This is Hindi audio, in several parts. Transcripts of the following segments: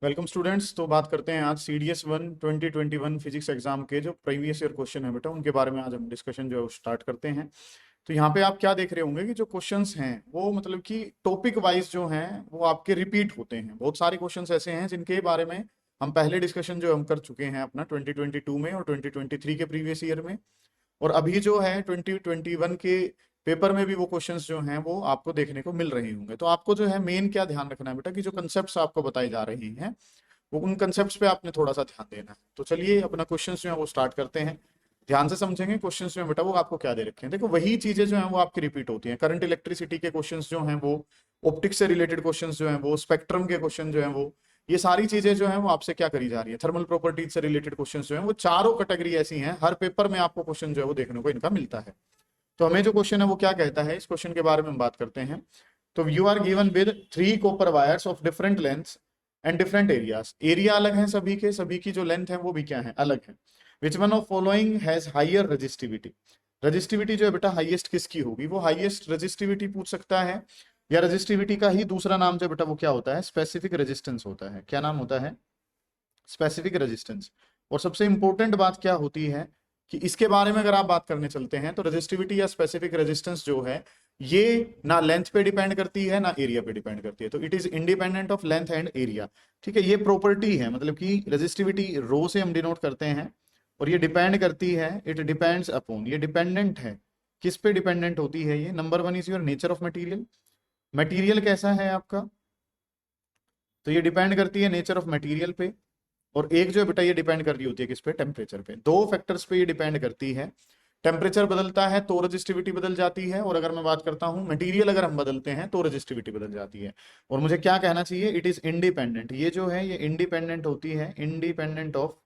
Welcome students. तो बात करते हैं आज CDS 1 2021 फिजिक्स एग्जाम के जो प्रीवियस ईयर क्वेश्चन है बेटा, उनके बारे में आज हम डिस्कशन जो है स्टार्ट करते हैं। तो यहाँ पे आप क्या देख रहे होंगे कि जो क्वेश्चंस हैं वो मतलब कि टॉपिक वाइज जो हैं वो आपके रिपीट होते हैं। बहुत सारे क्वेश्चंस ऐसे हैं जिनके बारे में हम पहले डिस्कशन जो हम कर चुके हैं अपना 2022 में और 2023 के प्रीवियस ईयर में, और अभी जो है 2021 के पेपर में भी वो क्वेश्चंस जो हैं वो आपको देखने को मिल रहे होंगे। तो आपको जो है मेन क्या ध्यान रखना है बेटा कि जो कंसेप्ट्स आपको बताए जा रहे हैं वो उन कंसेप्ट्स पे आपने थोड़ा सा ध्यान देना है। तो चलिए अपना क्वेश्चंस जो है वो स्टार्ट करते हैं। ध्यान से समझेंगे क्वेश्चंस जो है बेटा वो आपको क्या दे रखे हैं। देखो वही चीजें जो हैं वो आपकी रिपीट होती हैं। करंट इलेक्ट्रिसिटी के क्वेश्चंस जो हैं वो, ऑप्टिक्स से रिलेटेड क्वेश्चंस जो हैं वो, स्पेक्ट्रम के क्वेश्चन जो हैं वो, ये सारी चीजें जो हैं वो आपसे क्या करी जा रही है, थर्मल प्रॉपर्टीज से रिलेटेड क्वेश्चंस जो हैं वो चारों कैटेगरी ऐसी हैं, हर पेपर में आपको क्वेश्चन जो है वो देखने को इनका मिलता है। तो हमें जो क्वेश्चन है वो क्या कहता है, इस क्वेश्चन के बारे में हम बात करते हैं। तो you are given with 3 copper wires of different lengths and different areas. Area अलग है सभी के, सभी की जो लेंथ है वो भी क्या है, अलग है। Which one of following has higher resistivity. Resistivity जो है बेटा हाईएस्ट किसकी होगी, वो हाईएस्ट रजिस्टिविटी पूछ सकता है, या रजिस्टिविटी का ही दूसरा नाम जो बेटा वो क्या होता है, स्पेसिफिक रेजिस्टेंस होता है। क्या नाम होता है, स्पेसिफिक रेजिस्टेंस। और सबसे इंपॉर्टेंट बात क्या होती है कि इसके बारे में अगर आप बात करने चलते हैं तो रजिस्टिविटी या स्पेसिफिक रेजिस्टेंस जो है ये ना लेंथ पे डिपेंड करती है ना एरिया पे डिपेंड करती है। तो it is independent of length and area. ठीक है, ये प्रॉपर्टी है, मतलब कि रजिस्टिविटी रो से हम डिनोट करते हैं, और ये डिपेंड करती है, इट डिपेंड्स अपॉन, ये डिपेंडेंट है। किस पे डिपेंडेंट होती है ये, number 1 is your nature of material. Material कैसा है आपका, तो ये डिपेंड करती है नेचर ऑफ मटेरियल पे। और एक जो है बेटा ये डिपेंड कर रही होती है किस पे, टेम्परेचर पे। दो फैक्टर्स पे ये डिपेंड करती है। टेम्परेचर बदलता है तो रजिस्टिविटी बदल जाती है, और अगर मैं बात करता हूं मटेरियल अगर हम बदलते हैं तो रजिस्टिविटी बदल जाती है। और मुझे क्या कहना चाहिए, इट इज इंडिपेंडेंट। ये जो है ये इंडिपेंडेंट होती है, इंडिपेंडेंट ऑफ,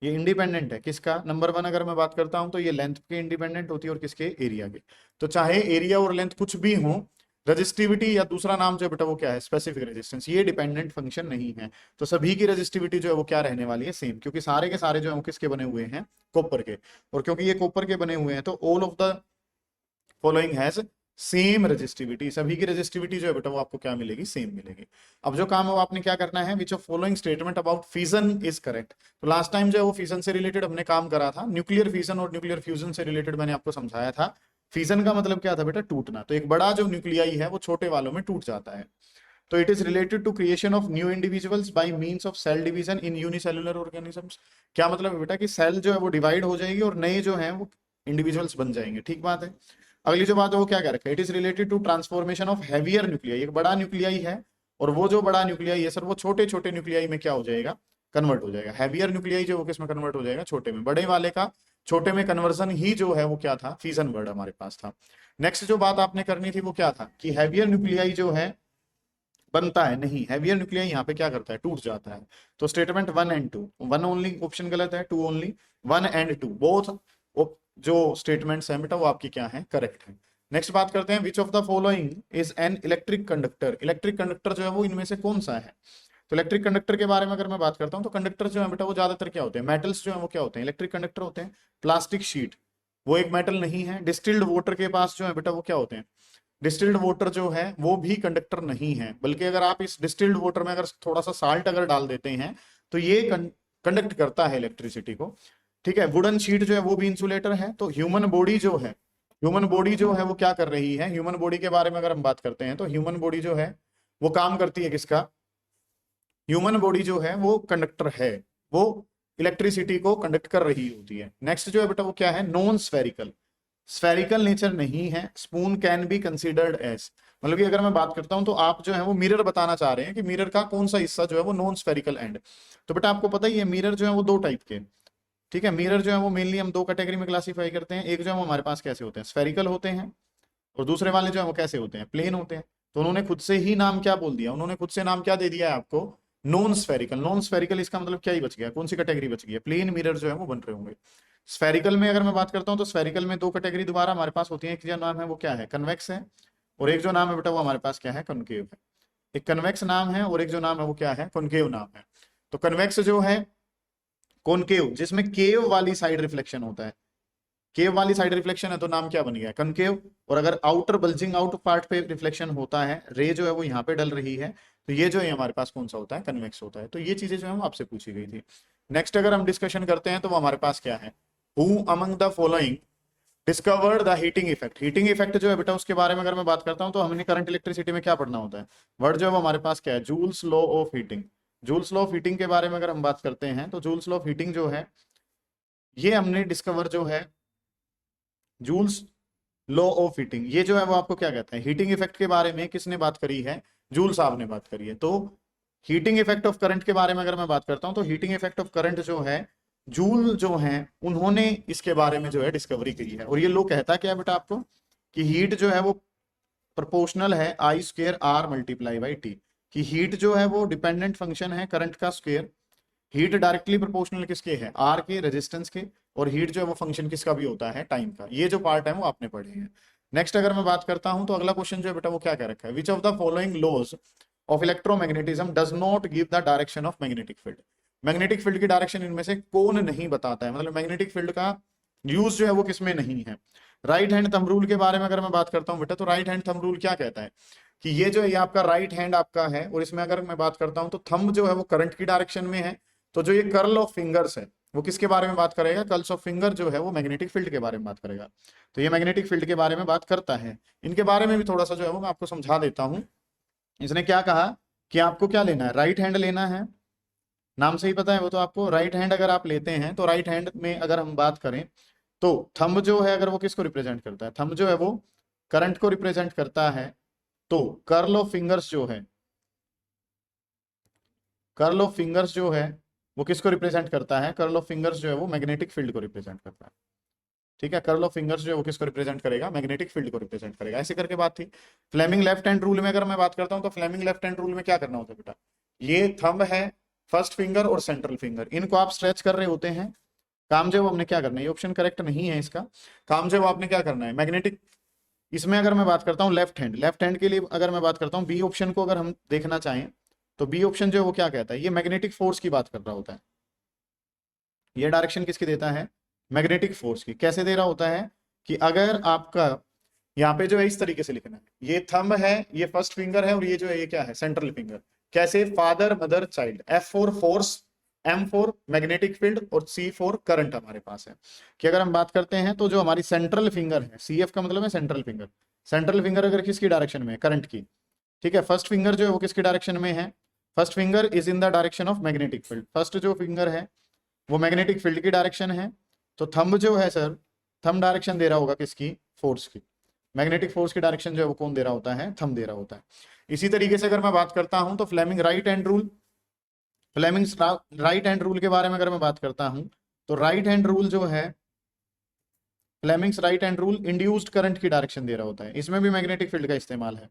ये इंडिपेंडेंट है किसका, नंबर 1 अगर मैं बात करता हूं तो ये लेंथ के इंडिपेंडेंट होती है और किसके, एरिया के। तो चाहे एरिया और लेंथ कुछ भी हो, रजिस्टिविटी या दूसरा नाम जो है बेटा वो क्या है, स्पेसिफिक रेजिस्टेंस, ये डिपेंडेंट फंक्शन नहीं है। तो सभी की रजिस्टिविटी जो है वो क्या रहने वाली है, सेम, क्योंकि सारे के सारे जो है वो किसके बने हुए हैं, कॉपर के। और क्योंकि ये कॉपर के बने हुए हैं तो all of the following has same resistivity, सभी की रजिस्टिविटी जो है बेटा वो आपको क्या मिलेगी, सेम मिलेगी। अब जो काम है वो आपने क्या करना है, which of following statement about fission is correct. तो लास्ट टाइम जो है वो फिजन से रिलेटेड हमने काम करा था, न्यूक्लियर फिजन और न्यूक्लियर फ्यूजन से रिलेटेड मैंने आपको समझाया था। फिजन का मतलब क्या था बेटा, टूटना। तो एक बड़ा जो न्यूक्लियाई है वो छोटे वालों में टूट जाता है। तो it is related to creation of new individuals by means of cell division in unicellular organisms. क्या मतलब है बेटा कि सेल जो है वो डिवाइड हो जाएगी और नए जो है वो इंडिविजुअल्स बन जाएंगे। ठीक बात है। अगली जो बात है वो क्या कह रखा है, it is related to transformation of heavier nuclei. एक बड़ा न्यूक्लियाई है और वो जो बड़ा न्यूक्लियाई है सर वो छोटे छोटे न्यूक्लियाई में क्या हो जाएगा, कन्वर्ट हो जाएगा। हैवियर न्यूक्लियाई जो वो किस में कन्वर्ट हो जाएगा, छोटे में। बड़े वाले का छोटे में कन्वर्जन ही जो है वो क्या था, फीजन वर्ड हमारे पास था। नेक्स्ट जो बात आपने करनी थी वो क्या था कि हैवियर न्यूक्लियाई जो है बनता है नहीं, हैवियर न्यूक्लियाई यहाँ पे क्या करता है, टूट जाता है। तो स्टेटमेंट 1 एंड 2, 1 ओनली ऑप्शन गलत है, 2 ओनली, 1 एंड 2 बोथ जो स्टेटमेंट्स हैं बेटा वो आपकी क्या है, करेक्ट है। नेक्स्ट बात करते हैं, विच of the following is an electric conductor. Electric conductor जो है वो इनमें से कौन सा है। तो इलेक्ट्रिक कंडक्टर के बारे में अगर मैं बात करता हूँ तो कंडक्टर जो है बेटा वो ज्यादातर क्या होते हैं, मेटल्स जो है वो क्या होते हैं, इलेक्ट्रिक कंडक्टर होते हैं। प्लास्टिक शीट वो एक मेटल नहीं है। डिस्टिल्ड वाटर के पास जो है बेटा वो क्या होते हैं, डिस्टिल्ड वाटर जो है वो भी कंडक्टर नहीं है, बल्कि अगर आप इस डिस्टिल्ड वाटर में अगर थोड़ा सा साल्ट अगर डाल देते हैं तो ये कंडक्ट करता है इलेक्ट्रिसिटी को। ठीक है, वुडन शीट जो है वो भी इंसुलेटर है। तो ह्यूमन बॉडी जो है, ह्यूमन बॉडी जो है वो क्या कर रही है, ह्यूमन बॉडी के बारे में अगर हम बात करते हैं तो ह्यूमन बॉडी जो है वो काम करती है किसका, ह्यूमन बॉडी जो है वो कंडक्टर है, वो इलेक्ट्रिसिटी को कंडक्ट कर रही होती है। नेक्स्ट जो है बेटा वो क्या है, नॉन स्फेरिकल, स्फेरिकल नेचर नहीं है। Spoon can be considered as, मतलब कि अगर मैं बात करता हूं तो आप जो है वो मिरर बताना चाह रहे हैं कि मिरर का कौन सा हिस्सा जो है वो नॉन स्फेरिकल एंड। तो बेटा आपको पता ही है मिरर जो है वो दो टाइप के। ठीक है, मिरर जो है वो मेनली हम दो कैटेगरी में क्लासीफाई करते हैं। एक जो है वो हमारे पास कैसे होते हैं, स्फेरिकल होते हैं, और दूसरे वाले जो है वो कैसे होते हैं, प्लेन होते हैं। तो उन्होंने खुद से ही नाम क्या बोल दिया, उन्होंने खुद से नाम क्या दे दिया है आपको, नॉन स्फेरिकल। नॉन स्फेरिकल इसका मतलब क्या ही बच गया, कौन सी कैटेगरी बच गई है, प्लेन मिरर जो है वो बन रहे होंगे। स्फेरिकल में अगर मैं बात करता हूँ तो स्फेरिकल में दो कैटेगरी दोबारा हमारे पास होती है। एक जो नाम है वो क्या है, कन्वेक्स है, और एक जो नाम है बेटा वो हमारे पास क्या है, कॉनकेव है। एक कन्वेक्स नाम है और एक जो नाम है वो क्या है, कॉनकेव नाम है। तो कन्वेक्स जो है, कॉनकेव जिसमें केव वाली साइड रिफ्लेक्शन होता है, केव वाली साइड रिफ्लेक्शन है तो नाम क्या बन गया, कनकेव। और अगर आउटर बल्जिंग आउट पार्ट पे रिफ्लेक्शन होता है, रे जो है वो यहाँ पे डल रही है, तो ये जो है हमारे पास कौन सा होता है, कन्वेक्स होता है। तो ये चीजें जो है वो आपसे पूछी गई थी। नेक्स्ट अगर हम डिस्कशन करते हैं तो वो हमारे पास क्या है, who among the following discovered the heating effect. Heating effect जो है बेटा उसके बारे में अगर मैं बात करता हूं तो हमने करंट इलेक्ट्रिसिटी में क्या पढ़ना होता है, वर्ड जो है वो हमारे पास क्या है, joules law of heating. Joules law of heating के बारे में अगर हम बात करते हैं तो जूल्स लॉ ऑफ हीटिंग जो है ये हमने डिस्कवर जो है जूल्स लॉ ऑफ हीटिंग, ये जो है वो आपको क्या कहता है, हीटिंग इफेक्ट के बारे में किसने बात करी है, जूल साहब ने बात करी है। तो हीटिंग इफेक्ट ऑफ करंट के बारे में अगर मैं बात करता हूं तो हीटिंग इफेक्ट ऑफ करंट जो है जूल जो है उन्होंने इसके बारे में जो है डिस्कवरी की है। और ये लो कहता क्या है बेटा आपको कि हीट जो है वो प्रोपोर्शनल है I square R multiply by T, कि हीट जो है वो डिपेंडेंट फंक्शन है करंट का स्क्वेयर। हीट डायरेक्टली प्रोपोर्शनल किसके है, आर के, रेजिस्टेंस के। और हीट जो है वो फंक्शन किसका भी होता है, टाइम का। ये जो पार्ट है वो आपने पढ़े हैं। नेक्स्ट अगर मैं बात करता हूं तो अगला क्वेश्चन जो है बेटा वो क्या कह रखा है, which of the following laws of electromagnetism does not give the direction of magnetic field. Magnetic field की डायरेक्शन इनमें से कौन नहीं बताता है, मतलब मैग्नेटिक फील्ड का यूज जो है वो किसमें नहीं है। राइट हैंड थंब रूल के बारे में अगर मैं बात करता हूं बेटा तो राइट हैंड थंब रूल क्या कहता है कि ये जो है ये आपका राइट हैंड आपका है, और इसमें अगर मैं बात करता हूं तो थंब जो है वो करंट की डायरेक्शन में है। तो जो ये कर्ल ऑफ फिंगर्स है वो किसके बारे में बात करेगा, कर्ल्स ऑफ फिंगर जो है वो मैग्नेटिक फील्ड के बारे में बात करेगा। तो ये मैग्नेटिक फील्ड के बारे में बात करता है। इनके बारे में भी थोड़ा सा जो है वो मैं आपको समझा देता हूं। इसने क्या कहा कि आपको क्या लेना है, राइट हैंड लेना है, नाम से ही पता है वो तो आपको। राइट हैंड अगर आप लेते हैं तो राइट हैंड में अगर हम बात करें तो थंब जो है अगर वो किसको रिप्रेजेंट करता है, थंब जो है वो करंट को रिप्रेजेंट करता है। तो कर्ल ऑफ फिंगर्स जो है, कर्ल ऑफ फिंगर्स जो है वो किसको रिप्रेजेंट करता है, कर्ल ऑफ फिंगर्स जो है वो मैग्नेटिक फील्ड को रिप्रेजेंट करता है। ठीक है, कर्ल ऑफ फिंगर्स जो है वो किसको रिप्रेजेंट करेगा, मैग्नेटिक फील्ड को रिप्रेजेंट करेगा। ऐसे करके बात थी। फ्लेमिंग लेफ्ट हैंड रूल में अगर मैं बात करता हूं तो फ्लेमिंग लेफ्ट हैंड रूल में क्या करना होता है बेटा, ये थंब है, फर्स्ट फिंगर और सेंट्रल फिंगर, इनको आप स्ट्रेच कर रहे होते हैं। काम जो है वो हमने क्या करना है, ये ऑप्शन करेक्ट नहीं है इसका। काम जो है वो आपने क्या करना है, मैग्नेटिक। इसमें अगर मैं बात करता हूँ लेफ्ट हैंड, लेफ्ट हैंड के लिए अगर मैं बात करता हूँ बी ऑप्शन को अगर हम देखना चाहें तो बी ऑप्शन जो है वो क्या कहता है, ये मैग्नेटिक फोर्स की बात कर रहा होता है। ये डायरेक्शन किसकी देता है, मैग्नेटिक फोर्स की। कैसे दे रहा होता है कि अगर आपका यहाँ पे जो है इस तरीके से लिखना है, ये थंब है, ये फर्स्ट फिंगर है, और ये जो है ये क्या है, सेंट्रल फिंगर। कैसे, father mother child, F for force, M for magnetic field और सी फॉर करंट हमारे पास है। कि अगर हम बात करते हैं तो जो हमारी सेंट्रल फिंगर है, सी एफ का मतलब है सेंट्रल फिंगर। सेंट्रल फिंगर अगर किसकी डायरेक्शन में है, करंट की। ठीक है, फर्स्ट फिंगर जो है वो किसकी डायरेक्शन में है, first finger is in the direction of magnetic field. First जो फिंगर है वो मैग्नेटिक फील्ड की डायरेक्शन है। तो थंब जो है सर, थंब डायरेक्शन दे रहा होगा किसकी, फोर्स की। मैग्नेटिक फोर्स की डायरेक्शन जो है वो कौन दे रहा होता है, थंब दे रहा होता है। इसी तरीके से अगर मैं बात करता हूं तो Fleming right hand rule, Fleming's right hand rule के बारे में अगर मैं बात करता हूं तो राइट हैंड रूल जो है, Fleming's right hand rule induced current की डायरेक्शन दे रहा होता है। इसमें भी मैग्नेटिक फील्ड का इस्तेमाल है।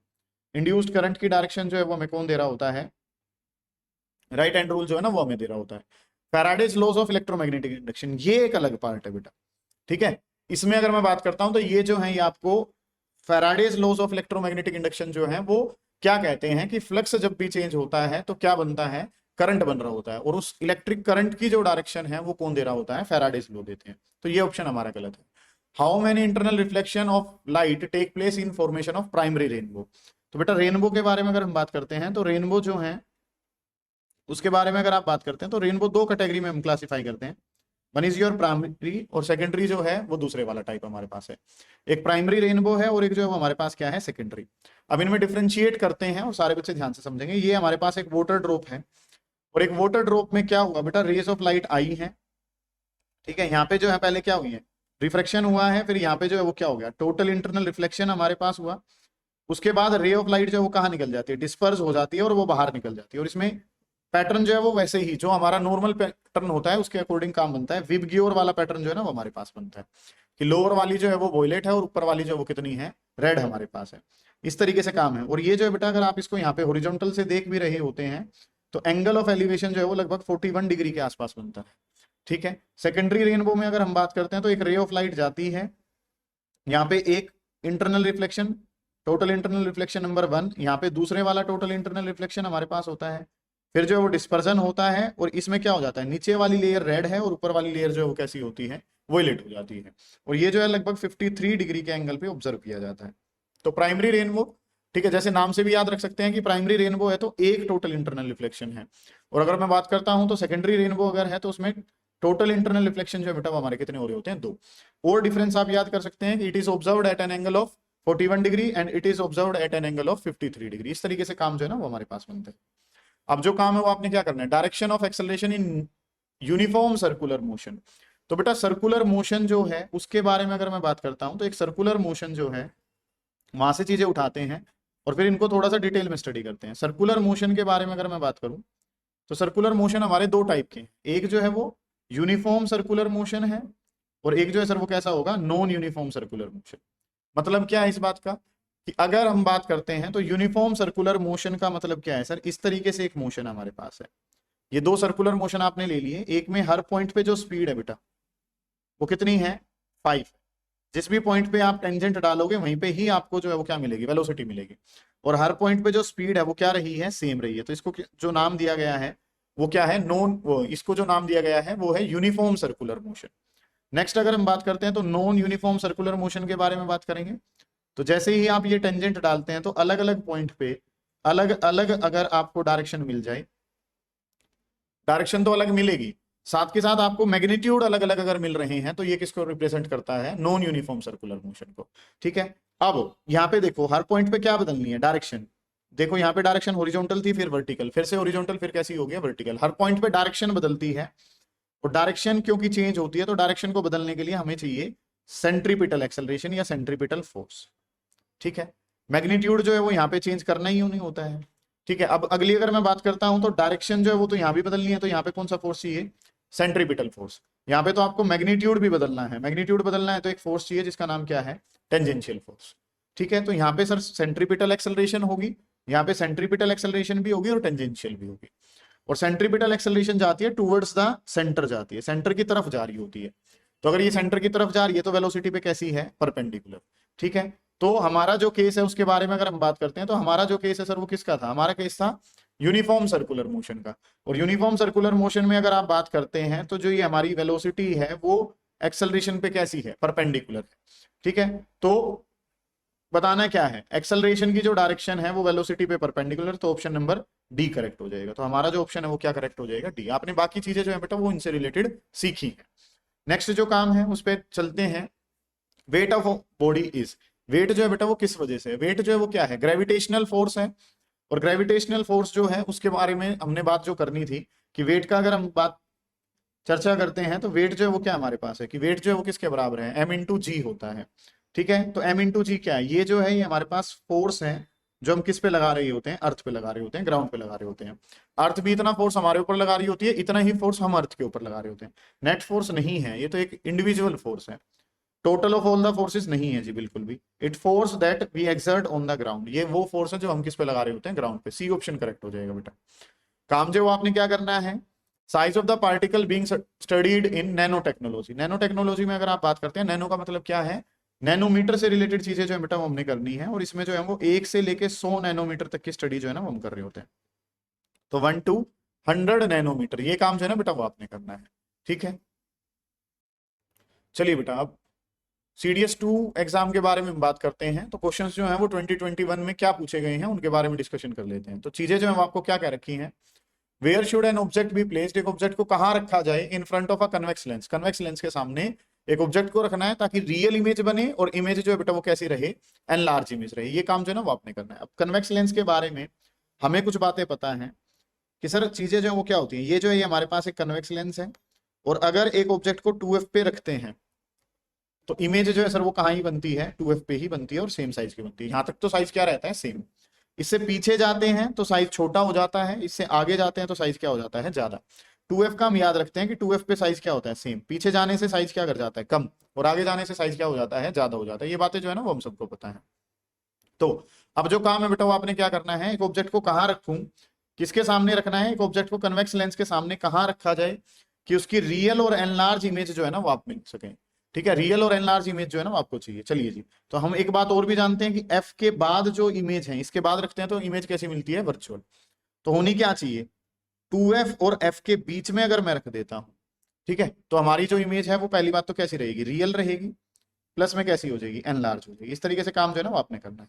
इंड्यूस्ड करंट की डायरेक्शन जो है वो हमें कौन दे रहा होता है, राइट हैंड रूल जो है ना वो हमें दे रहा होता है। Faraday's laws of electromagnetic induction, ये एक अलग पार्ट है बेटा। ठीक है, इसमें अगर मैं बात करता हूं तो ये जो है ये आपको Faraday's laws of electromagnetic induction जो है वो क्या कहते हैं कि फ्लक्स जब भी चेंज होता है तो क्या बनता है, करंट बन रहा होता है। और उस इलेक्ट्रिक करंट की जो डायरेक्शन है वो कौन दे रहा होता है, फैराडेज लॉ देते हैं। तो ये ऑप्शन हमारा गलत है। How many internal reflection of light take place in formation of primary rainbow. तो बेटा रेनबो के बारे में अगर हम बात करते हैं तो रेनबो जो है उसके बारे में अगर आप बात करते हैं तो रेनबो दो कैटेगरी में हम क्लासिफाई करते हैं। वन इज योर प्राइमरी, और सेकेंडरी जो है वो दूसरे वाला टाइप हमारे पास है। एक प्राइमरी रेनबो है और एक जो है वो हमारे पास क्या है, सेकेंडरी। अब इनमें डिफ्रेंशिएट करते हैं और सारे बच्चे ध्यान से समझेंगे। ये हमारे पास एक वाटर ड्रॉप है, और एक वाटर ड्रॉप में क्या हुआ बेटा, रेस ऑफ लाइट आई है। ठीक है, यहाँ पे जो है पहले क्या हुई है, रिफ्रैक्शन हुआ है, फिर यहाँ पे जो है वो क्या हो गया, टोटल इंटरनल रिफ्लेक्शन हमारे पास हुआ। उसके बाद रे ऑफ लाइट जो है वो कहाँ निकल जाती है, डिस्पर्स हो जाती है और वो बाहर निकल जाती है। और इसमें पैटर्न जो है वो वैसे ही जो हमारा नॉर्मल पैटर्न होता है उसके अकॉर्डिंग काम बनता है। विबग्योर वाला पैटर्न जो है ना वो हमारे पास बनता है कि लोअर वाली जो है वो वॉयलेट है और ऊपर वाली जो है वो कितनी है, रेड हमारे पास है। इस तरीके से काम है। और ये जो है बेटा अगर आप इसको यहाँ पे हॉरिजॉन्टल से देख भी रहे होते हैं तो एंगल ऑफ एलिवेशन जो है वो लगभग 41 डिग्री के आसपास बनता है। ठीक है, सेकेंडरी रेनबो में अगर हम बात करते हैं तो एक रे ऑफ लाइट जाती है, यहाँ पे एक internal reflection, total internal reflection number 1, यहाँ पे दूसरे वाला टोटल इंटरनल रिफ्लेक्शन हमारे पास होता है। फिर जो है वो डिस्पर्जन होता है और इसमें क्या हो जाता है, नीचे वाली लेयर रेड है और ऊपर वाली लेयर जो है वो कैसी होती है, वॉयलेट हो जाती है। और ये जो है लगभग 53 डिग्री के एंगल पे ऑब्जर्व किया जाता है। तो प्राइमरी रेनबो ठीक है, जैसे नाम से भी याद रख सकते हैं कि प्राइमरी रेनबो है तो एक टोटल इंटरनल रिफ्लेक्शन है, और अगर मैं बात करता हूं तो सेकेंडरी रेनबो अगर है तो उसमें टोटल इंटरनल रिफ्लेक्शन जो है बेटा वो हमारे कितने हो रहे होते हैं, 2। और डिफरेंस आप याद कर सकते हैं कि it is observed eight an angle of 41 degree and it is observed eight an angle of 53 degree. इस तरीके से काम जो है ना वो हमारे पास बनते हैं। अब जो काम है वो आपने क्या करना है, direction of acceleration in uniform circular motion. तो बेटा सर्कुलर मोशन जो है उसके बारे में अगर मैं बात करता हूं तो एक सर्कुलर मोशन जो है वहां से चीजें उठाते हैं और फिर इनको थोड़ा सा डिटेल में स्टडी करते हैं। सर्कुलर मोशन के बारे में अगर मैं बात करूं तो सर्कुलर मोशन हमारे दो टाइप के हैं, एक जो है वो यूनिफॉर्म सर्कुलर मोशन है और एक जो है सर वो कैसा होगा, नॉन यूनिफॉर्म सर्कुलर मोशन। मतलब क्या है इस बात का कि अगर हम बात करते हैं तो यूनिफॉर्म सर्कुलर मोशन का मतलब क्या है सर, इस तरीके से एक मोशन हमारे पास है, ये दो सर्कुलर मोशन आपने ले लिए, एक में हर पॉइंट पे जो स्पीड है बेटा वो कितनी है, 5। जिस भी पॉइंट पे आप टेंजेंट डालोगे वहीं पे ही आपको जो है वो क्या मिलेगी, वेलोसिटी मिलेगी, और हर पॉइंट पे जो स्पीड है वो क्या रही है, सेम रही है। तो इसको जो नाम दिया गया है वो क्या है, नॉन, वो इसको जो नाम दिया गया है वो है यूनिफॉर्म सर्कुलर मोशन। नेक्स्ट अगर हम बात करते हैं तो नॉन यूनिफॉर्म सर्कुलर मोशन के बारे में बात करेंगे। तो जैसे ही आप ये टेंजेंट डालते हैं तो अलग अलग पॉइंट पे अलग अलग अगर आपको डायरेक्शन मिल जाए, डायरेक्शन तो अलग मिलेगी, साथ के साथ आपको मैग्नीट्यूड अलग अलग अगर मिल रहे हैं तो ये किसको रिप्रेजेंट करता है, नॉन यूनिफॉर्म सर्कुलर मोशन को। ठीक है, अब यहाँ पे देखो हर पॉइंट पे क्या बदलनी है, डायरेक्शन। देखो यहाँ पे डायरेक्शन हॉरिजॉन्टल थी, फिर वर्टिकल, फिर से हॉरिजॉन्टल, फिर कैसी हो गया, वर्टिकल। हर पॉइंट पे डायरेक्शन बदलती है, और डायरेक्शन क्योंकि चेंज होती है तो डायरेक्शन को बदलने के लिए हमें चाहिए सेंट्रीपिटल एक्सेलरेशन या सेंट्रीपिटल फोर्स। ठीक है, मैग्नीट्यूड जो है वो यहाँ पे चेंज करना ही नहीं होता है। ठीक है, अब अगली अगर मैं बात करता हूं तो डायरेक्शन जो है वो तो यहाँ भी बदलनी है, तो यहाँ पे कौन सा फोर्स चाहिए, सेंट्रीपिटल फोर्स। यहाँ पे तो आपको मैग्नीट्यूड भी बदलना है, मैग्नीट्यूड बदलना है तो एक फोर्स चाहिए जिसका नाम क्या है, टेंजेंशियल फोर्स। ठीक है, तो यहाँ पे सर सेंट्रीपिटल एक्सेलरेशन होगी, यहाँ पे सेंट्रीपिटल एक्सेलरेशन भी होगी और टेंजेंशियल भी होगी। और सेंट्रीपिटल एक्सेलरेशन जाती है टूवर्ड्स द सेंटर, जाती है सेंटर की तरफ जा रही होती है। तो अगर ये सेंटर की तरफ जा रही है तो वेलोसिटी पे कैसी है, परपेंडिकुलर। ठीक है, तो हमारा जो केस है उसके बारे में अगर हम बात करते हैं तो हमारा जो केस है सर वो किसका था, हमारा केस था यूनिफॉर्म सर्कुलर मोशन का। और यूनिफॉर्म सर्कुलर मोशन में अगर आप बात करते हैं तो जो ये हमारी वेलोसिटी है वो एक्सेलरेशन पे कैसी है, परपेंडिकुलर है। ठीक है, तो बताना क्या है, एक्सेलरेशन की जो डायरेक्शन है वो वेलोसिटी पे परपेंडिकुलर, तो ऑप्शन नंबर डी करेक्ट हो जाएगा। तो हमारा जो ऑप्शन है वो क्या करेक्ट हो जाएगा, डी। आपने बाकी चीजें जो है बेटा वो इनसे रिलेटेड सीखी है। नेक्स्ट जो काम है उस पर चलते हैं। Weight of body is, weight जो है बेटा वो किस वजह से, वेट जो है वो क्या है, ग्रेविटेशनल फोर्स है। और ग्रेविटेशनल फोर्स जो है उसके बारे में हमने बात जो करनी थी कि वेट का अगर हम बात चर्चा करते हैं तो वेट जो है वो क्या हमारे पास है कि वेट जो है वो किसके बराबर है, एम इंटू जी होता है। ठीक है, तो एम इंटू जी क्या है, ये जो है ये हमारे पास फोर्स है जो हम किस पे लगा रहे होते हैं, अर्थ पे लगा रहे होते हैं, ग्राउंड पे लगा रहे होते हैं। अर्थ भी इतना फोर्स हमारे ऊपर लगा रही होती है, इतना ही फोर्स हम अर्थ के ऊपर लगा रहे होते हैं। नेट फोर्स नहीं है, ये तो एक इंडिविजुअल फोर्स है, total of all the forces नहीं है जी बिल्कुल भी। It force that we exert on the ground, ये वो फोर्स है जो हम किस पे लगा रहे होते हैं, ग्राउंड पे। सी ऑप्शन करेक्ट हो जाएगा बेटा। काम जो आपने क्या करना है, size of the particle being studied in nano technology. Nano technology में अगर आप बात करते हैं, नैनो का मतलब क्या है, नैनोमीटर से रिलेटेड चीजें जो है बेटा वो हमने करनी है, और इसमें जो है वो 1 से लेके 100 नैनोमीटर तक की स्टडी जो है ना वो हम कर रहे होते हैं। तो 1 to 100 नैनोमीटर ये काम जो है ना बेटा वो आपने करना है। ठीक है, चलिए बेटा अब CDS2 एग्जाम के बारे में बात करते हैं। तो क्वेश्चंस जो हैं वो 2021 में क्या पूछे गए हैं उनके बारे में डिस्कशन कर लेते हैं। तो चीजें जो है आपको क्या क्या रखी हैं, where should an object be placed, एक ऑब्जेक्ट को कहाँ रखा जाए, in front of a convex lens, convex lens के सामने एक ऑब्जेक्ट को रखना है ताकि रियल इमेज बने और इमेज जो है बेटा वो कैसी रहे, एन लार्ज इमेज रहे। ये काम जो है ना वो आपने करना है। अब कन्वेक्स लेंस के बारे में हमें कुछ बातें पता है कि सर चीजें जो है वो क्या होती हैं, ये जो है ये हमारे पास एक कन्वेक्स लेंस है, और अगर एक ऑब्जेक्ट को 2f पे रखते हैं तो इमेज जो है सर वो कहाँ ही बनती है, 2f पे ही बनती है और सेम साइज की बनती है। यहाँ तक तो साइज क्या रहता है, सेम। इससे पीछे जाते हैं तो साइज छोटा हो जाता है, इससे आगे जाते हैं तो साइज क्या हो जाता है, ज्यादा। 2f का हम याद रखते हैं कि 2f पे साइज क्या होता है, सेम। पीछे जाने से साइज क्या कर जाता है, कम, और आगे जाने से साइज क्या हो जाता है, ज्यादा हो जाता है। ये बातें जो है ना वो हम सबको पता है। तो अब जो काम है बेटा वो आपने क्या करना है, एक ऑब्जेक्ट को कहाँ रखूं, किसके सामने रखना है, एक ऑब्जेक्ट को कन्वेक्स लेंस के सामने कहाँ रखा जाए कि उसकी रियल और एनलार्ज इमेज जो है ना वो आप मिल सके। ठीक है, रियल और एनलार्ज इमेज जो है ना वो आपको चाहिए। चलिए जी, तो हम एक बात और भी जानते हैं कि एफ के बाद जो इमेज है इसके बाद रखते हैं तो इमेज कैसी मिलती है, वर्चुअल। तो होनी क्या चाहिए, 2f और f के बीच में अगर मैं रख देता हूं, ठीक है, तो हमारी जो इमेज है वो पहली बात तो कैसी रहेगी, रियल रहेगी, प्लस में कैसी हो जाएगी, एनलार्ज हो जाएगी। इस तरीके से काम जो है ना वो आपने करना है।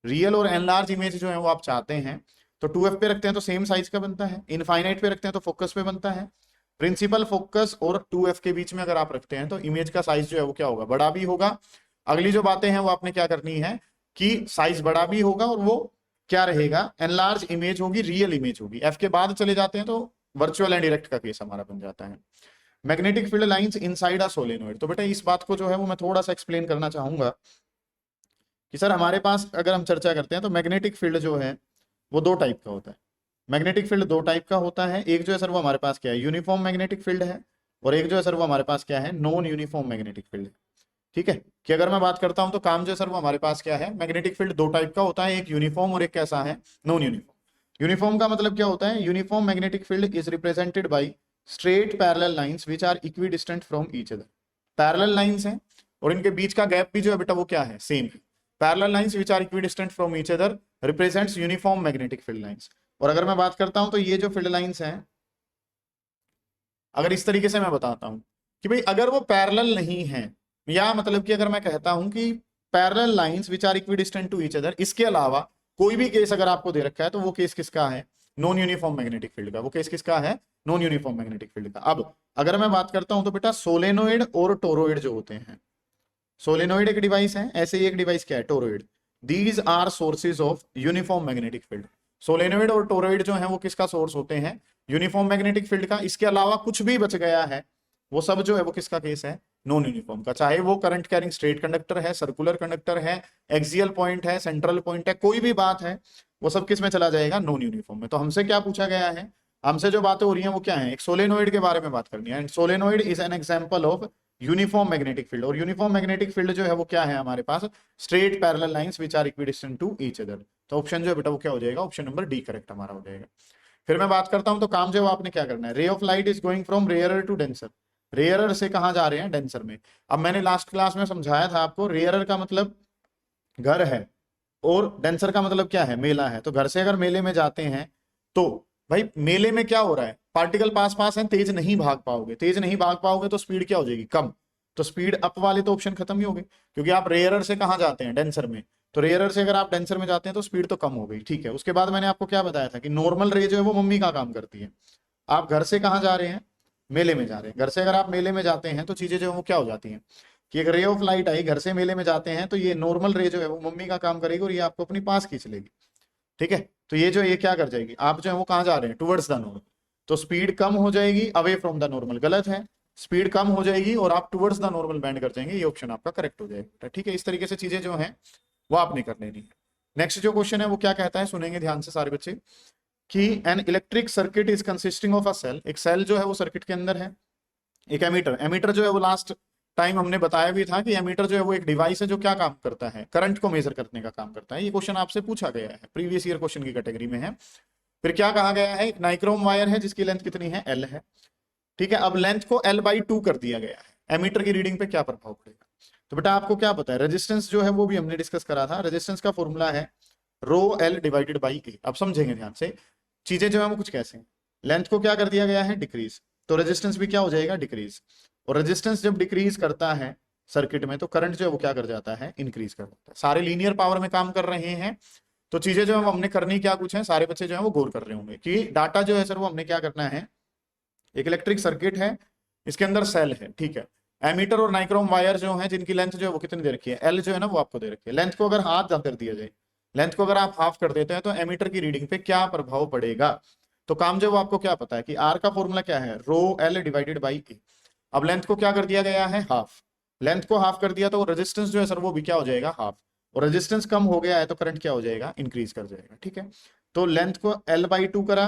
रियल और एनलार्ज इमेज जो है वो आप चाहते हैं तो 2f पे रखते हैं तो सेम साइज का बनता है, इनफाइनाइट पे रखते हैं तो फोकस पे बनता है। प्रिंसिपल फोकस और 2f के बीच में अगर आप रखते हैं तो इमेज का साइज जो है वो क्या होगा, बड़ा भी होगा। अगली जो बातें हैं वो आपने क्या करनी है कि साइज बड़ा भी होगा और वो क्या रहेगा, एनलार्ज इमेज होगी, रियल इमेज होगी। एफ के बाद चले जाते हैं तो वर्चुअल एंड डायरेक्ट का केस हमारा बन जाता है। Magnetic field lines inside a solenoid, तो बेटा इस बात को जो है वो मैं थोड़ा सा एक्सप्लेन करना चाहूंगा कि सर हमारे पास अगर हम चर्चा करते हैं तो मैग्नेटिक फील्ड जो है वो दो टाइप का होता है। मैग्नेटिक फील्ड दो टाइप का होता है, एक जो है सर वो हमारे पास क्या है, यूनिफॉर्म मैग्नेटिक फील्ड है, और एक जो है सर वो हमारे पास क्या है, नॉन यूनिफॉर्म मैग्नेटिक फील्ड है। ठीक है, कि अगर मैं बात करता हूं तो काम जो है सर वो हमारे पास क्या है, मैग्नेटिक फील्ड दो टाइप का होता है, एक यूनिफॉर्म और एक कैसा है, नॉन यूनिफॉर्म। यूनिफॉर्म का मतलब क्या होता है, uniform magnetic field is represented by straight parallel lines which are equidistant from each other. Parallel lines हैं और इनके बीच का गैप भी जो है बेटा वो क्या है, सेम है। Parallel lines which are equidistant from each other represents uniform magnetic field lines. और अगर मैं बात करता हूं तो ये जो फील्ड लाइंस हैं, अगर इस तरीके से मैं बताता हूं कि भाई अगर वो पैरेलल नहीं है, या मतलब कि अगर मैं कहता हूं कि parallel lines which are equidistant to each other, इसके अलावा कोई भी केस अगर आपको दे रखा है तो वो केस किसका है, नॉन यूनिफॉर्म मैग्नेटिक फील्ड का। वो केस किसका है, नॉन यूनिफॉर्म मैग्नेटिक फील्ड का। अब अगर मैं बात करता हूं तो बेटा सोलेनोइड और टोरोइड जो होते हैं, सोलेनोइड एक डिवाइस है, ऐसे ही एक डिवाइस क्या है, toroid. These are sources of uniform magnetic field. Solenoid और टोरोइड जो है वो किसका सोर्स होते हैं, यूनिफॉर्म मैग्नेटिक फील्ड का। इसके अलावा कुछ भी बच गया है वो सब जो है वो किसका केस है, नॉन यूनिफॉर्म का। चाहे वो करंट कैरिंग स्ट्रेट कंडक्टर है, सर्कुलर कंडक्टर है, एक्सियल पॉइंट है, सेंट्रल पॉइंट है, कोई भी बात है वो सब किस में चला जाएगा, नॉन यूनिफॉर्म में। तो हमसे क्या पूछा गया है, हमसे जो बातें हो रही हैं वो क्या है, एक सोलेनोइड के बारे में बात करनी है। And solenoid is an example of uniform magnetic field. और यूनिफॉर्म मैग्नेटिक फील्ड जो है वो क्या है हमारे पास, straight parallel lines which are equidistant to each other. तो ऑप्शन जो है बेटा वो क्या हो जाएगा, ऑप्शन नंबर डी करेक्ट हमारा हो जाएगा। फिर मैं बात करता हूं तो काम जो है आपने क्या करना है, ray of light is going from rarer to denser. Rarer से कहां जा रहे हैं, डेंसर में। अब मैंने लास्ट क्लास में समझाया था आपको, रेयरर का मतलब घर है और डेंसर का मतलब क्या है, मेला है। तो घर से अगर मेले में जाते हैं तो भाई मेले में क्या हो रहा है, पार्टिकल पास पास है, तेज नहीं भाग पाओगे, तेज नहीं भाग पाओगे तो स्पीड क्या हो जाएगी, कम। तो स्पीड अप वाले तो ऑप्शन खत्म ही हो गए, क्योंकि आप रेयरर से कहां जाते हैं, डेंसर में। तो रेयरर से अगर आप डेंसर में जाते हैं तो स्पीड तो कम हो गई। ठीक है, उसके बाद मैंने आपको क्या बताया था कि नॉर्मल रे जो है वो मम्मी का काम करती है। आप घर से कहां जा रहे हैं, मेले में जा रहे हैं। घर से अगर आप मेले में जाते हैं तो चीजें जो है वो क्या हो जाती हैं कि एक रे ऑफ लाइट आई, घर से मेले में जाते हैं तो ये नॉर्मल रे जो है वो मम्मी का काम करेगी और ये आपको अपनी पास खींच लेगी। ठीक है, तो ये जो ये क्या कर जाएगी, आप जो है वो कहां जा रहे हैं, टुवर्ड्स द नॉर्मल। तो स्पीड कम हो जाएगी, अवे फ्रॉम द नॉर्मल गलत है, स्पीड कम हो जाएगी और आप टुवर्ड्स द नॉर्मल बैंड कर जाएंगे, ये ऑप्शन आपका करेक्ट हो जाएगा। ठीक है, इस तरीके से चीजें जो हैं वो आपने कर लेनी है। नेक्स्ट जो क्वेश्चन है वो क्या कहता है, सुनेंगे ध्यान से सारे बच्चे, कि an electric circuit is consisting of a cell. एक सेल जो है वो सर्किट के अंदर है, एक एमीटर। एमीटर जो है वो लास्ट टाइम हमने बताया भी था कि एमीटर जो है वो एक डिवाइस है जो क्या काम करता है, करंट को मेजर करने का काम करता है। ये क्वेश्चन आपसे पूछा गया है, प्रीवियस ईयर क्वेश्चन की कैटेगरी में है। फिर क्या कहा गया है, एक नाइक्रोम वायर है जिसकी लेंथ कितनी है, एल है। ठीक है, अब लेंथ को L/2 कर दिया गया है, एमीटर की रीडिंग पे क्या प्रभाव पड़ेगा। तो बेटा आपको क्या पता है, रेजिस्टेंस जो है वो भी हमने डिस्कस करा था। रेजिस्टेंस का फॉर्मूला है रो एल डिवाइडेड बाई ए। अब समझेंगे ध्यान से, चीजें जो है वो कुछ कैसे हैं। लेंथ को क्या कर दिया गया है, डिक्रीज, तो रेजिस्टेंस भी क्या हो जाएगा, डिक्रीज। और रेजिस्टेंस जब डिक्रीज करता है सर्किट में तो करंट जो है वो क्या कर जाता है, इंक्रीज कर जाता है। सारे लीनियर पावर में काम कर रहे हैं, तो चीजें जो है हमने करनी क्या कुछ है, सारे बच्चे जो है वो गौर कर रहे होंगे कि डाटा जो है सर वो हमने क्या करना है, एक इलेक्ट्रिक सर्किट है, इसके अंदर सेल है। ठीक है, एमीटर और नाइक्रोम वायर जो है जिनकी लेंथ जो है वो कितनी दे रखी है, एल जो है ना वो आपको दे रखी है। लेंथ को अगर हाफ कर दिया जाए, लेंथ को अगर आप हाफ कर देते हैं तो एमीटर की रीडिंग पे क्या प्रभाव पड़ेगा। तो काम जो वो आपको क्या पता है कि आर का फॉर्मूला क्या है, रो एल डिवाइडेड बाई ए। अब लेंथ को क्या कर दिया गया है, हाफ। लेंथ को हाफ कर दिया तो रेजिस्टेंस जो है सर वो भी क्या हो जाएगा, हाफ। और रेजिस्टेंस कम हो गया है तो करंट क्या हो जाएगा, इंक्रीज कर जाएगा। ठीक है, तो लेंथ को L/2 करा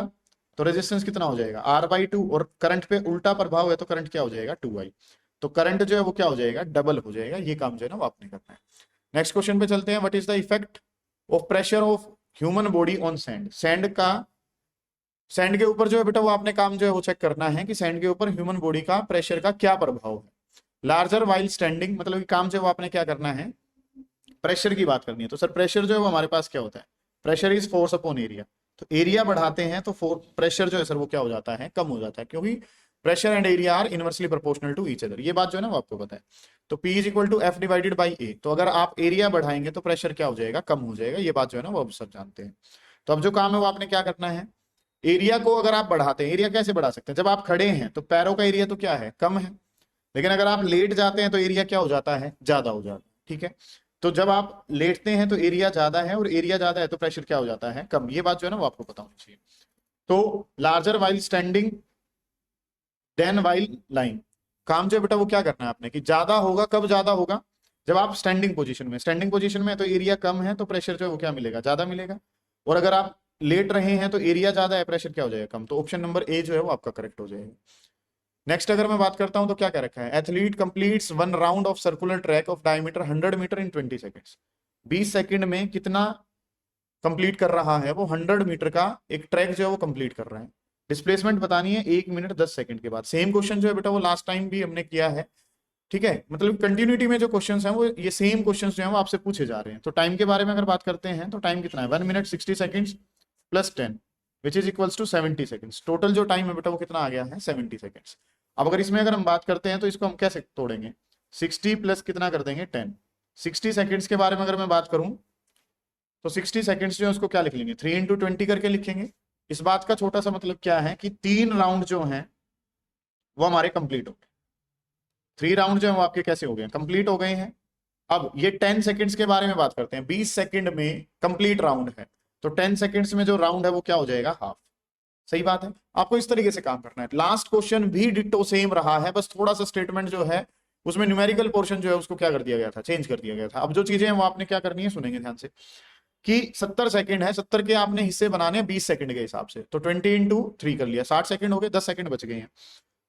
तो रेजिस्टेंस कितना हो जाएगा, R/2। और करंट पे उल्टा प्रभाव है तो करंट क्या हो जाएगा, 2I। तो करंट जो है वो क्या हो जाएगा, डबल हो जाएगा। ये काम जो है ना वो आपने करना है। नेक्स्ट क्वेश्चन पे चलते हैं, what is the effect of pressure of human body on sand. Sand के ऊपर जो है बेटा वो आपने काम जो है वो चेक करना है कि सैंड के ऊपर ह्यूमन बॉडी का प्रेशर का क्या प्रभाव है। लार्जर वाइल स्टैंडिंग, मतलब काम जो है वो आपने क्या करना है, प्रेशर की बात करनी है। तो सर प्रेशर जो है वो हमारे पास क्या होता है, pressure is force upon area. तो एरिया बढ़ाते हैं तो प्रेशर जो है सर वो क्या हो जाता है, कम हो जाता है, क्योंकि pressure and area are inversely proportional to each other, ये बात जो है ना वो आपको पता है। तो P is equal to F divided by A, तो अगर आप एरिया बढ़ाएंगे तो प्रेशर क्या हो जाएगा, कम हो जाएगा, ये बात जो है ना वो आप सब जानते हैं। तो अब जो काम है वो आपने क्या करना है, एरिया को अगर आप बढ़ाते हैं, एरिया कैसे बढ़ा सकते हैं, जब आप खड़े हैं तो पैरों का एरिया तो क्या है, कम है, लेकिन अगर आप लेट जाते हैं तो एरिया क्या हो जाता है, ज्यादा हो जाता है, ठीक है। तो जब आप लेटते हैं तो एरिया ज्यादा है, और एरिया ज्यादा है तो प्रेशर क्या हो जाता है, कम, ये बात जो है ना वो आपको पता होनी चाहिए। तो larger while standing than while line, काम जो है बेटा वो क्या करना है आपने, कि ज्यादा होगा, कब ज्यादा होगा, जब आप स्टैंडिंग पोजीशन में, स्टैंडिंग पोजीशन में है तो एरिया कम है तो प्रेशर जो है वो क्या मिलेगा, ज्यादा मिलेगा, और अगर आप लेट रहे हैं तो एरिया ज्यादा है, प्रेशर क्या हो जाएगा, कम। तो ऑप्शन नंबर ए जो है वो आपका करेक्ट हो जाएगा। नेक्स्ट अगर मैं बात करता हूं तो क्या रखा है, athlete completes one round of circular track of diameter 100 metre in 20 seconds, 20 second में कितना कंप्लीट कर रहा है वो, 100 मीटर का एक ट्रैक जो है वो कंप्लीट कर रहा है। डिस्प्लेसमेंट बतानी है 1 मिनट 10 सेकंड के बाद। सेम क्वेश्चन जो है बेटा वो लास्ट टाइम भी हमने किया है, ठीक है, मतलब कंटिन्यूटी में जो क्वेश्चंस हैं वो ये सेम क्वेश्चंस जो हैं वो आपसे पूछे जा रहे हैं। तो टाइम के बारे में अगर बात करते हैं तो टाइम कितना है, 1 minute 60 seconds plus 10 which is equals to 70 seconds. Total जो टाइम है बेटा वो कितना आ गया है, 70 सेकंड्स। अब अगर इसमें अगर हम बात करते हैं तो इसको हम कैसे तोड़ेंगे, 60 प्लस कितना कर देंगे 10, 60 सेकंड्स के बारे में अगर मैं बात करूं तो 60 सेकंड्स जो है उसको क्या लिख लेंगे, 3 इंटू 20 करके लिखेंगे। इस बात का छोटा सा मतलब क्या है कि 3 राउंड जो हैं वो हमारे कंप्लीट हो गए, 3 राउंड जो है वो आपके कैसे हो गए, कंप्लीट हो गए हैं। अब ये 10 सेकंड्स के बारे में बात करते हैं, 20 सेकंड में कंप्लीट राउंड है, तो 10 सेकंड्स में जो राउंड है वो क्या हो जाएगा, हाफ। सही बात है, आपको इस तरीके से काम करना है। लास्ट क्वेश्चन भी डिट्टो सेम रहा है, बस थोड़ा सा स्टेटमेंट जो है उसमें न्यूमेरिकल पोर्शन जो है उसको क्या कर दिया गया था, चेंज कर दिया गया था। अब जो चीजें हैं वो आपने क्या करनी है, सुनेंगे ध्यान से, कि 70 सेकंड है, 70 के आपने हिस्से बनाने हैं 20 सेकंड के हिसाब से, तो 20 इंटू 3 कर लिया, 60 सेकंड हो गए, 10 सेकंड बच गए हैं।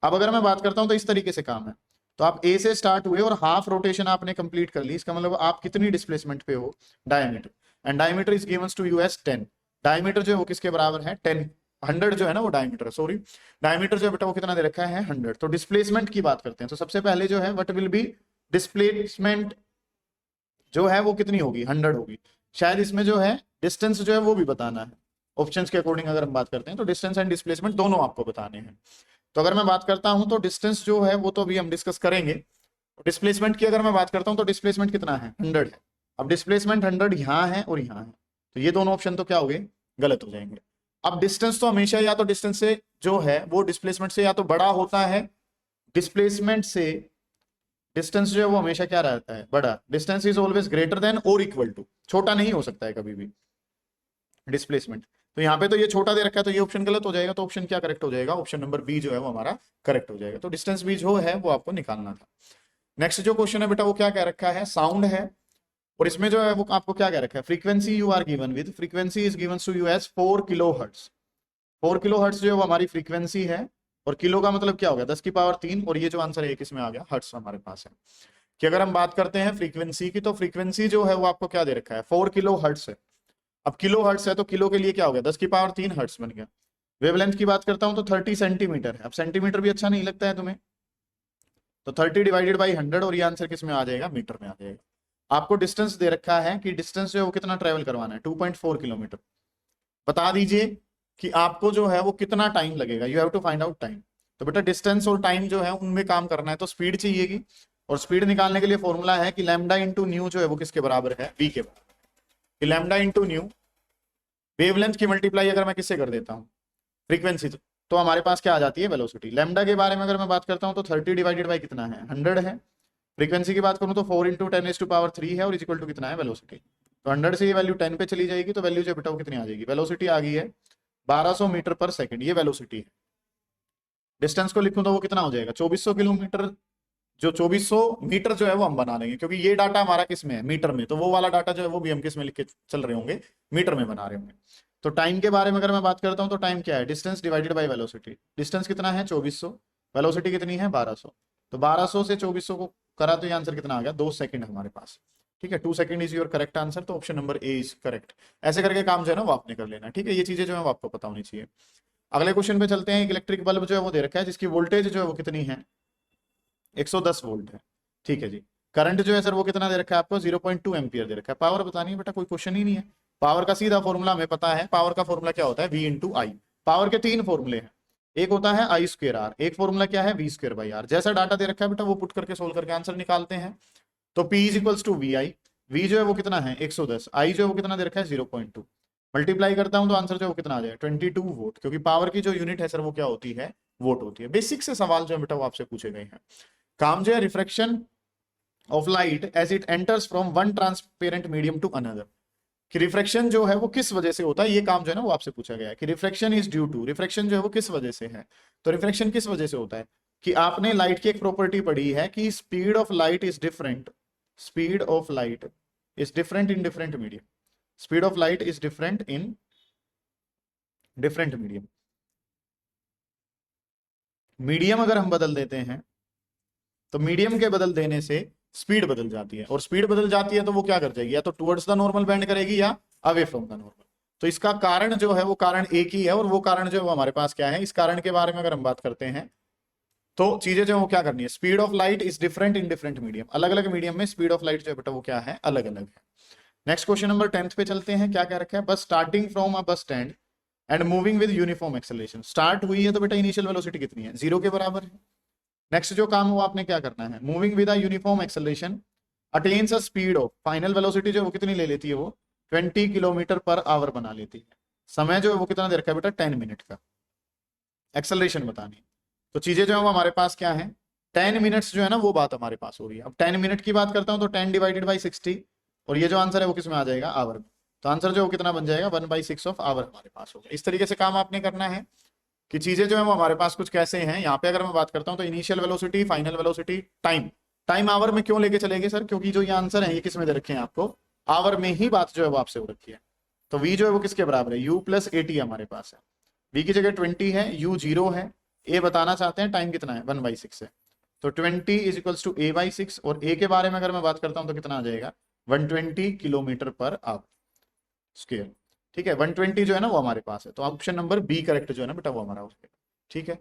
अब अगर मैं बात करता हूं तो इस तरीके से काम है, तो आप ए से स्टार्ट हुए और हाफ रोटेशन आपने कंप्लीट कर ली, इसका मतलब आप कितनी डिस्प्लेसमेंट पे हो, diameter, and diameter is given to you as 10। Diameter जो है वो किसके बराबर है, 10, 100 जो है ना वो डायमीटर, सॉरी डायमीटर जो है बेटा वो कितना दे रखा है, 100। तो डिस्प्लेसमेंट की बात करते हैं, तो सबसे पहले जो है व्हाट विल बी डिस्प्लेसमेंट जो है वो कितनी होगी, 100 होगी। शायद इसमें जो है डिस्टेंस जो है वो भी बताना है, ऑप्शंस के अकॉर्डिंग अगर हम बात करते हैं तो डिस्टेंस एंड डिस्प्लेसमेंट दोनों आपको बताने हैं। तो अगर मैं बात करता हूं तो डिस्टेंस जो है वो तो अभी हम डिस्कस करेंगे। डिस्प्लेसमेंट की अगर मैं बात करता हूं तो डिस्प्लेसमेंट कितना है, 100 है। अब डिस्प्लेसमेंट 100 यहाँ है और यहाँ है, तो ये दोनों ऑप्शन तो क्या हो गए, गलत हो जाएंगे। अब डिस्टेंस तो हमेशा या तो डिस्टेंस से जो है वो डिस्प्लेसमेंट से या तो बड़ा होता है, डिस्प्लेसमेंट से डिस्टेंस जो है वो हमेशा क्या रहता है, बड़ा। Distance is always greater than और इक्वल टू, छोटा नहीं हो सकता है कभी भी डिस्प्लेसमेंट। तो यहाँ पे तो ये छोटा दे रखा है, तो ये ऑप्शन गलत हो जाएगा। तो ऑप्शन क्या करेक्ट हो जाएगा, ऑप्शन नंबर बी जो है वो हमारा करेक्ट हो जाएगा। तो डिस्टेंस बी जो है वो आपको निकालना था। नेक्स्ट जो क्वेश्चन है बेटा वो क्या कह रखा है, साउंड है, और इसमें जो है वो आपको क्या कह रखा है, frequency you are given with, frequency is given to you as 4 kilo hertz. 4 kilo hertz जो है वो हमारी फ्रीक्वेंसी है, और किलो का मतलब क्या हो गया, 10 की पावर 3, और ये जो आंसर है किसमें आ गया, हर्ट्ज हमारे पास है। कि अगर हम बात करते हैं फ्रीक्वेंसी की, तो फ्रीक्वेंसी जो है वो आपको क्या दे रखा है, 4 किलो हर्ट्ज है। अब किलो हर्ट्ज है तो किलो के लिए क्या हो गया, 10 की पावर 3 हर्ट्ज बन गया। वेवलेंथ की बात करता हूं तो 30 सेंटीमीटर है। अब सेंटीमीटर भी अच्छा नहीं लगता है तुम्हें, तो 30 डिवाइडेड बाई 100, और ये आंसर किसमें आ जाएगा, मीटर में आ जाएगा। आपको डिस्टेंस दे रखा है कि डिस्टेंस जो है वो कितना ट्रेवल करवाना है, 2.4 किलोमीटर। बता दीजिए कि आपको जो है वो कितना टाइम लगेगा, you have to find out time. तो बेटा डिस्टेंस और टाइम जो है उनमें काम करना है, तो स्पीड चाहिएगी, और स्पीड निकालने के लिए फॉर्मूला है कि लैम्डा इंटू न्यू जो है वो किसके बराबर है, वी के बराबर। कि लैम्डा इंटू न्यू, वेवलेंथ की मल्टीप्लाई अगर मैं किससे कर देता हूँ, फ्रीक्वेंसी, तो हमारे पास क्या आ जाती है, वेलोसिटी। लैम्डा के बारे में अगर मैं बात करता हूँ तो 30 डिवाइडेड बाई कितना है, 100 है। फ्रीक्वेंसी की बात करूँ तो 4 इंटू 10⁻³ है, और इज इक्वल टू कितना है, वेलोसिटी। तो 100 से ये वैल्यू 10 पे चली जाएगी, तो वैल्यू जो बेटा वो कितनी आ जाएगी, वेलोसिटी आ गई है 1200 मीटर पर सेकंड, ये वेलोसिटी है। डिस्टेंस को लिखूं तो वो कितना हो जाएगा, 2400 किलोमीटर। जो 2400 मीटर जो है वो हम बना लेंगे, क्योंकि ये डाटा हमारा किस में है, मीटर में, तो वो वाला डाटा जो है वो भी हम किस में लिख के चल रहे होंगे, मीटर में बना रहे होंगे। तो टाइम के बारे में अगर मैं बात करता हूं तो टाइम क्या है, distance divided by velocity. Distance कितना है 2400, वेलोसिटी कितनी है 1200, तो 1200 से 2400 को करा तो ये आंसर कितना आ गया, 2 सेकंड हमारे पास। ठीक है, 2 second is your correct answer, तो option number A is correct. ऐसे करके काम जो है ना वो आपने कर लेना। ठीक है, ये चीजें जो है वो आपको पता होनी चाहिए। अगले क्वेश्चन पे चलते हैं। इलेक्ट्रिक बल्ब जो है वो दे रखा है, जिसकी वोल्टेज जो है वो कितनी है, 110 वोल्ट है। ठीक है जी। करंट जो है सर वो कितना दे रखा है आपको, 0.2 एम्पियर दे रखा है। पावर बतानी है बेटा, कोई क्वेश्चन ही नहीं है। पावर का सीधा फॉर्मूला हमें पता है, पावर का फॉर्मूला क्या होता है, V इंटू आई। पावर के 3 फॉर्मूले हैं, एक होता है आई स्क्वेयर आर, एक फॉर्मूला क्या है वी स्क्वेयर बाई आर। जैसा डाटा दे रखा है बेटा वो पुट करके सोल्व करके आंसर निकालते हैं। तो P is equals to V I, V जो है वो कितना है 110, आई जो है वो कितना दे रखा है 0.2, मल्टीप्लाई करता हूं तो आंसर जो है वो कितना आ जाएगा 22 वोट, क्योंकि पावर की जो यूनिट है सर वो क्या होती है, वोट होती है। बेसिक से सवाल जो है बेटा वो आपसे पूछे गए हैं। काम जो है refraction of light as it enters from one transparent medium to another, कि रिफ्रैक्शन जो है वो किस वजह से होता है, ये काम जो है ना वो आपसे पूछा गया है कि refraction is due to, refraction जो है वो किस वजह से है। तो रिफ्रैक्शन किस वजह से होता है कि आपने लाइट की एक प्रॉपर्टी पढ़ी है कि speed of light is different, speed of light is different in different medium, speed of light is different in different medium. Medium अगर हम बदल देते हैं तो मीडियम के बदल देने से स्पीड बदल जाती है, और स्पीड बदल जाती है तो वो क्या कर जाएगी, या तो टुवर्ड्स द नॉर्मल बेंड करेगी या अवे फ्रॉम द नॉर्मल। तो इसका कारण जो है वो कारण एक ही है, और वो कारण जो है वो हमारे पास क्या है, इस कारण के बारे में अगर हम बात करते हैं तो चीजें जो है वो क्या करनी है, speed of light is different in different medium, अलग अलग मीडियम में स्पीड ऑफ लाइट जो है बेटा वो क्या है, अलग अलग है। नेक्स्ट क्वेश्चन नंबर 10th पे चलते हैं। क्या क्या रखा है, बस starting from a bus stand and moving with uniform acceleration, start हुई है तो बेटा इनिशियल वेलोसिटी कितनी है, 0 के बराबर है। नेक्स्ट जो काम वो आपने क्या करना है, moving with a uniform acceleration attains a speed of, final velocity जो है वो कितनी ले लेती है, वो 20 किलोमीटर पर आवर बना लेती है। समय जो है वो कितना दे रखा है बेटा 10 मिनट का, एक्सेलरेशन बतानी है। तो चीजें जो है वो हमारे पास क्या है, 10 मिनट्स जो है ना वो बात हमारे पास हो रही है। अब 10 मिनट की बात करता हूं तो 10 डिवाइडेड बाई 60, और ये जो आंसर है वो किस में आ जाएगा, आवर में। तो आंसर जो है वो कितना बन जाएगा 1/6 ऑफ आवर हमारे पास होगा। इस तरीके से काम आपने करना है कि चीजें जो है वो हमारे पास कुछ कैसे हैं। यहाँ पे अगर मैं बात करता हूँ तो initial velocity, final velocity, time, time hour में क्यों लेके चलेंगे सर, क्योंकि जो ये आंसर है ये किस में दे रखे हैं आपको, आवर में ही बात जो है वो आपसे हो रखी है। तो v जो है वो किसके बराबर है, u प्लस ए टी हमारे पास है, v की जगह 20 है, u 0 है, a बताना चाहते हैं टाइम कितना है 1/6 है। तो 20 इज इक्वल्स टू a/6, और a के बारे में अगर मैं बात करता हूं तो कितना आ जाएगा 120 किलोमीटर पर आवर स्क्वायर। ठीक है, 120 जो है ना वो हमारे पास है, तो ऑप्शन नंबर बी करेक्ट जो है ना बेटा वो हमारा हो जाएगा। ठीक है।